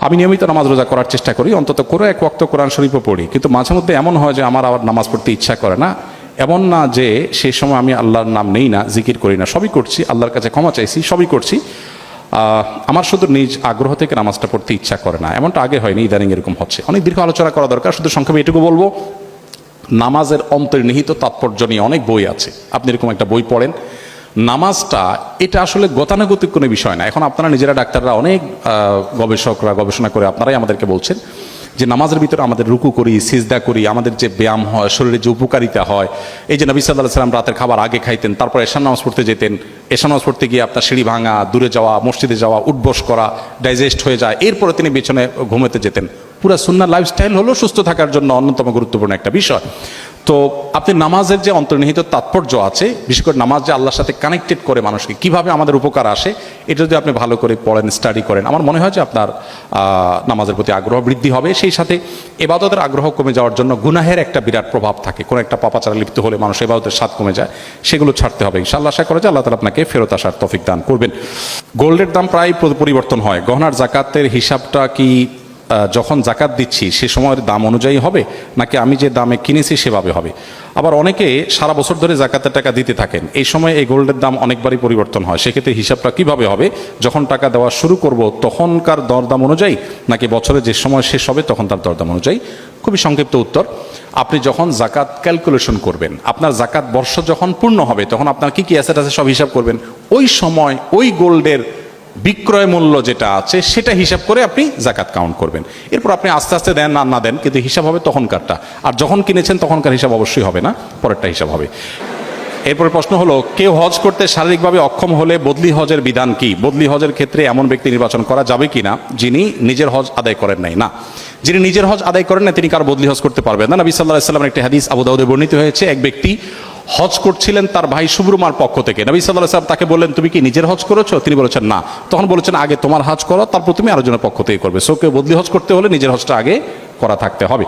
আমি নিয়মিত নামাজ রোজা করার চেষ্টা করি, অন্তত করে এক ওয়াক্ত কোরআন শরীফও পড়ি, কিন্তু মাঝে মধ্যে এমন হয় যে আমার আবার নামাজ পড়তে ইচ্ছা করে না। এমন না যে সেই সময় আমি আল্লাহর নাম নেই না, জিকির করি না, সবই করছি, আল্লাহর কাছে ক্ষমা চাইছি, সবই করছি, আমার শুধু নিজ আগ্রহ থেকে নামাজটা পড়তে ইচ্ছা করে না। এমনটা আগে হয়নি, ইদানিং এরকম হচ্ছে। অনেক দীর্ঘ আলোচনা করা দরকার, শুধু সংক্ষেপে এটুকু বলবো, নামাজের অন্তর্নিহিত তাৎপর্য নিয়ে অনেক বই আছে। আপনি এরকম একটা বই পড়েন, নামাজটা এটা আসলে গতানুগতিক কোনো বিষয় না। এখন আপনারা নিজেরা ডাক্তাররা, অনেক গবেষকরা গবেষণা করে আপনারাই আমাদেরকে বলছেন যে নামাজের ভিতরে আমাদের রুকু করি, সিজদা করি, আমাদের যে ব্যায়াম হয়, শরীরে যে উপকারিতা হয়, এই যে নবী সাল্লাল্লাহু আলাইহি সাল্লাম রাতের খাবার আগে খাইতেন, তারপর এশার নামাজ পড়তে যেতেন, এশার নামাজ পড়তে গিয়ে আপনার সিঁড়ি ভাঙা, দূরে যাওয়া, মসজিদে যাওয়া, উঠবস করা, ডাইজেস্ট হয়ে যায়, এরপরে তিনি বিছানায় ঘুমোতে যেতেন। পুরো সুন্নাহ লাইফস্টাইল হলো সুস্থ থাকার জন্য অন্যতম গুরুত্বপূর্ণ একটা বিষয়। তো আপনি নামাজের যে অন্তর্নিহিত তাৎপর্য আছে, বিশেষ করে নামাজ যে আল্লাহর সাথে কানেক্টেড করে মানুষকে, কিভাবে আমাদের উপকার আসে, এটা যদি আপনি ভালো করে পড়েন, স্টাডি করেন, আমার মনে হয় যে আপনার নামাজের প্রতি আগ্রহ বৃদ্ধি হবে। সেই সাথে এবাদতের আগ্রহ কমে যাওয়ার জন্য গুনাহের একটা বিরাট প্রভাব থাকে। কোনো একটা পাপাচারে লিপ্ত হলে মানুষ এবাদতের স্বাদ কমে যায়, সেগুলো ছাড়তে হবে ইনশাআল্লাহ। আশা করে যে আল্লাহ তাআলা আপনাকে ফেরত আসার তৌফিক দান করবেন। গোল্ডের দাম প্রায় পরিবর্তন হয়, গহনার জাকাতের হিসাবটা কি যখন জাকাত দিচ্ছি সে সময়ের দাম অনুযায়ী হবে, নাকি আমি যে দামে কিনেছি সেভাবে হবে? আবার অনেকে সারা বছর ধরে জাকাতের টাকা দিতে থাকেন, এই সময় এই গোল্ডের দাম অনেকবারই পরিবর্তন হয়, সেক্ষেত্রে হিসাবটা কিভাবে হবে? যখন টাকা দেওয়া শুরু করব তখনকার দরদাম অনুযায়ী, নাকি বছরে যে সময় শেষ হবে তখন তার দরদাম অনুযায়ী? খুবই সংক্ষিপ্ত উত্তর, আপনি যখন জাকাত ক্যালকুলেশন করবেন, আপনার জাকাত বর্ষ যখন পূর্ণ হবে, তখন আপনার কি কি অ্যাসেট আছে সব হিসাব করবেন। ওই সময় ওই গোল্ডের বিক্রয় মূল্য যেটা আছে সেটা হিসাব করে আপনি জাকাত কাউন্ট করবেন। এরপর আপনি আস্তে আস্তে দেন আর না দেন, কিন্তু হিসাব হবে তখনকারটা। আর যখন কিনেছেন তখনকার হিসাব অবশ্যই হবে না, পরেরটা হিসাব হবে। এরপরে প্রশ্ন হলো, কেউ হজ করতে শারীরিকভাবে অক্ষম হলে বদলি হজের বিধান কি? বদলি হজের ক্ষেত্রে এমন ব্যক্তি নির্বাচন করা যাবে কিনা যিনি নিজের হজ আদায় করেন নাই? না, যিনি নিজের হজ আদায় করেন না তিনি কারো বদলি হজ করতে পারবেন না। নবী সাল্লাল্লাহু আলাইহি ওয়াসাল্লামের একটি হাদিস আবু দাউদে বর্ণিত হয়েছে, এক ব্যক্তি হজ করছিলেন তার ভাই সুব্রমার পক্ষ থেকে। নবী সাল্লাল্লাহু আলাইহি ওয়াসাল্লাম তাকে বললেন, তুমি কি নিজের হজ করেছো? তিনি বলেছেন না। তখন বলেছেন, আগে তোমার হজ করো, তারপর তুমি আরেকজনের পক্ষ থেকে করবে। সো কেউ বদলি হজ করতে হলে নিজের হজটা আগে করা থাকতে হবে।